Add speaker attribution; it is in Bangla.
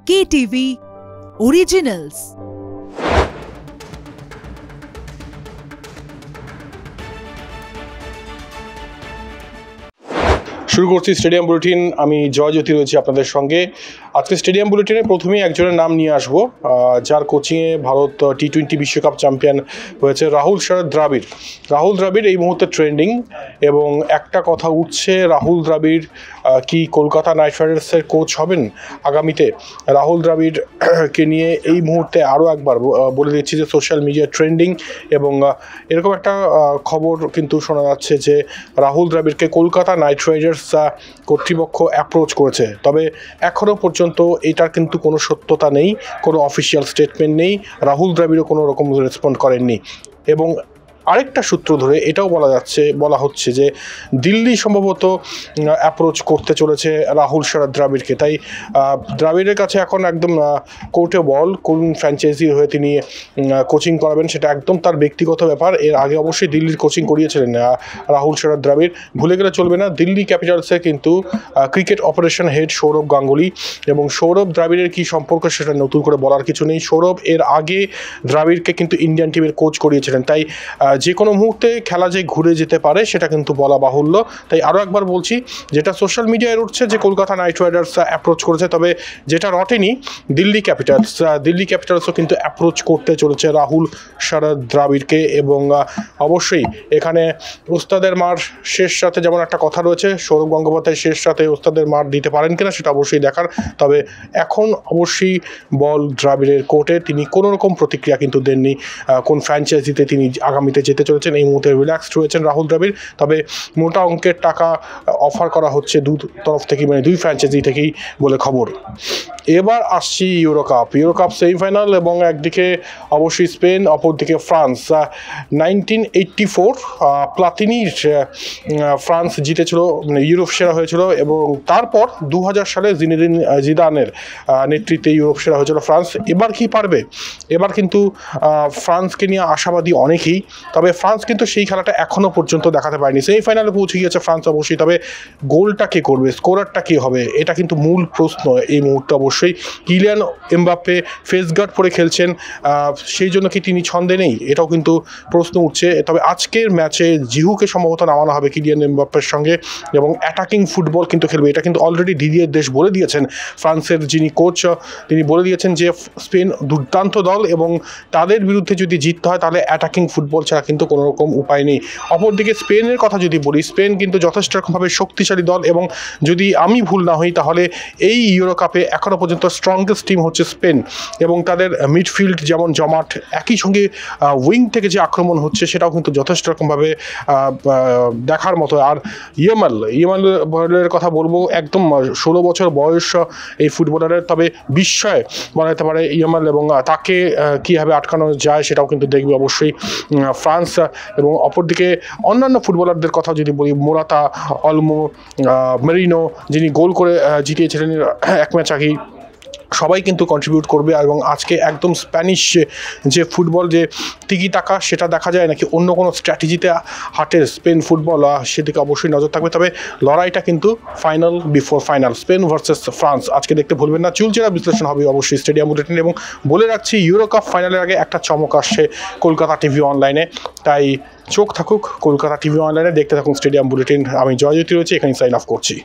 Speaker 1: KTV Originals।
Speaker 2: শুরু করছি স্টেডিয়াম বুলেটিন। আমি জয় জ্যোতি রয়েছি আপনাদের সঙ্গে। আজকে স্টেডিয়াম বুলেটিনে প্রথমেই একজনের নাম নিয়ে আসবো, যার কোচিংয়ে ভারত টি-20 বিশ্বকাপ চ্যাম্পিয়ন হয়েছে, রাহুল শরৎ দ্রাবিড়। রাহুল দ্রাবিড় এই মুহূর্তে ট্রেন্ডিং, এবং একটা কথা উঠছে, রাহুল দ্রাবিড় কি কলকাতা নাইট রাইডার্সের কোচ হবেন আগামীতে? রাহুল দ্রাবিড়কে নিয়ে এই মুহূর্তে আরও একবার বলে দিচ্ছি যে সোশ্যাল মিডিয়া ট্রেন্ডিং, এবং এরকম একটা খবর কিন্তু শোনা যাচ্ছে যে রাহুল দ্রাবিড়কে কলকাতা নাইট রাইডার্স কর্তৃপক্ষ অ্যাপ্রোচ করেছে। তবে এখনও পর্যন্ত এটার কিন্তু কোনো সত্যতা নেই, কোনো অফিসিয়াল স্টেটমেন্ট নেই, রাহুল দ্রাবিড়ও কোনো রকম রেসপন্ড করেননি। এবং আরেকটা সূত্র ধরে এটাও বলা হচ্ছে যে দিল্লি সম্ভবত অ্যাপ্রোচ করতে চলেছে রাহুল শরৎ দ্রাবিড়কে। তাই দ্রাবিড়ের কাছে এখন একদম কোর্টে বল, কোন ফ্র্যাঞ্চাইজির হয়ে তিনি কোচিং করাবেন সেটা একদম তার ব্যক্তিগত ব্যাপার। এর আগে অবশ্যই দিল্লির কোচিং করিয়েছিলেন রাহুল শরৎ দ্রাবিড়, ভুলে গেলে চলবে না। দিল্লি ক্যাপিটালসে কিন্তু cricket operation head Sourav Ganguly, এবং সৌরভ দ্রাবিড়ের কী সম্পর্ক সেটা নতুন করে বলার কিছু নেই। সৌরভ এর আগে দ্রাবিড়কে কিন্তু ইন্ডিয়ান টিমের কোচ করিয়েছিলেন। তাই যে কোনো মুহূর্তে খেলা যে ঘুরে যেতে পারে সেটা কিন্তু বলা বাহুল্য। তাই আরও একবার বলছি, যেটা সোশ্যাল মিডিয়ায় উঠছে যে কলকাতা নাইট রাইডার্স অ্যাপ্রোচ করেছে, তবে যেটা রটেনি দিল্লি ক্যাপিটালসও কিন্তু অ্যাপ্রোচ করতে চলেছে রাহুল শরৎ দ্রাবিড়কে। এবং অবশ্যই এখানে ওস্তাদের মার শেষ রাতে যেমন একটা কথা রয়েছে, সৌরভ গঙ্গোপাধ্যায় শেষ রাতে ওস্তাদের মার দিতে পারেন কিনা সেটা অবশ্যই দেখার। তবে এখন অবশ্যই বল দ্রাবিড়ের কোর্টে। তিনি কোনো রকম প্রতিক্রিয়া কিন্তু দেননি কোন ফ্র্যাঞ্চাইজিতে তিনি আগামীতে যেতে চলেছেন। এই মুহূর্তে রিল্যাক্সড রয়েছেন রাহুল দ্রাবিড়। তবে মোটা অঙ্কের টাকা অফার করা হচ্ছে দু তরফ থেকে, মানে দুই ফ্র্যাঞ্চাইজি থেকেই বলে খবর। এবার আসছি ইউরোকাপ সেমিফাইনাল, এবং একদিকে অবশ্যই স্পেন, অপরদিকে ফ্রান্স। 1984 প্লাতিনির ফ্রান্স জিতেছিল, মানে ইউরোপ সেরা হয়েছিল, এবং তারপর 2000 সালে জিনেদিন জিদানের নেতৃত্বে ইউরোপ সেরা হয়েছিল ফ্রান্স। এবার কি পারবে? এবার কিন্তু ফ্রান্সকে নিয়ে আশাবাদী অনেকেই, তবে ফ্রান্স কিন্তু সেই খেলাটা এখনও পর্যন্ত দেখাতে পারেনি। সেমিফাইনালে পৌঁছে গিয়েছে ফ্রান্স অবশ্যই, তবে গোলটা কে করবে, স্কোরারটা কে হবে, এটা কিন্তু মূল প্রশ্ন এই মুহূর্তে। অবশ্যই কিলিয়ান এমবাপ্পে ফেস গার্ড পরে খেলছেন, সেই জন্য কি তিনি ছন্দে নেই, এটাও কিন্তু প্রশ্ন উঠছে। তবে আজকের ম্যাচে জিহুকে সম্ভবত নামানো হবে কিলিয়ান এমবাপ্পের সঙ্গে, এবং অ্যাটাকিং ফুটবল কিন্তু খেলবে। এটা কিন্তু অলরেডি দিদিয়ের দেশ বলে দিয়েছেন, ফ্রান্সের যিনি কোচ তিনি বলে দিয়েছেন যে স্পেন দুর্দান্ত দল, এবং তাদের বিরুদ্ধে যদি জিততে হয় তাহলে অ্যাটাকিং ফুটবল ছাড়া কিন্তু কোনো রকম উপায় নেই। অপরদিকে স্পেনের কথা যদি বলি, স্পেন কিন্তু যথেষ্ট রকমভাবে শক্তিশালী দল, এবং যদি আমি ভুল না হই তাহলে এই ইউরোকাপে এখনও পর্যন্ত স্ট্রংগেস্ট টিম হচ্ছে স্পেন। এবং তাদের মিডফিল্ড যেমন জমাট, একই সঙ্গে উইং থেকে যে আক্রমণ হচ্ছে সেটাও কিন্তু যথেষ্ট রকমভাবে দেখার মতো। আর ইয়ামালের কথা বলবো, একদম 16 বছর বয়স এই ফুটবলারের, তবে বিস্ময় বলা যেতে পারে ইয়ামাল, এবং তাকে কীভাবে আটকানো যায় সেটাও কিন্তু দেখবে অবশ্যই ফ্রান্স। এবং অপরদিকে অন্যান্য ফুটবলারদের কথা যদি বলি, মোরাতা, অলমো, মেরিনো যিনি গোল করে জিতিয়েছিলেন এক ম্যাচ আগেই, সবাই কিন্তু কন্ট্রিবিউট করবে। এবং আজকে একদম স্প্যানিশ যে ফুটবল, যে তিকি টাকা, সেটা দেখা যায় নাকি অন্য কোনো স্ট্র্যাটেজিতে হাটের স্পেন ফুটবল, সেদিকে অবশ্যই নজর থাকবে। তবে লড়াইটা কিন্তু final before final, Spain versus France আজকে দেখতে ভুলবেন না। চুলচেরা বিশ্লেষণ হবে অবশ্যই স্টেডিয়াম বুলেটিনে। এবং বলে রাখছি, ইউরোকাপ ফাইনালের আগে একটা চমক আসছে কলকাতা টিভি অনলাইনে, তাই চোখ থাকুক কলকাতা টিভি অনলাইনে, দেখতে থাকুন স্টেডিয়াম বুলেটিন। আমি জয় জ্যোতি রয়েছি, এখানে সাইন অফ করছি।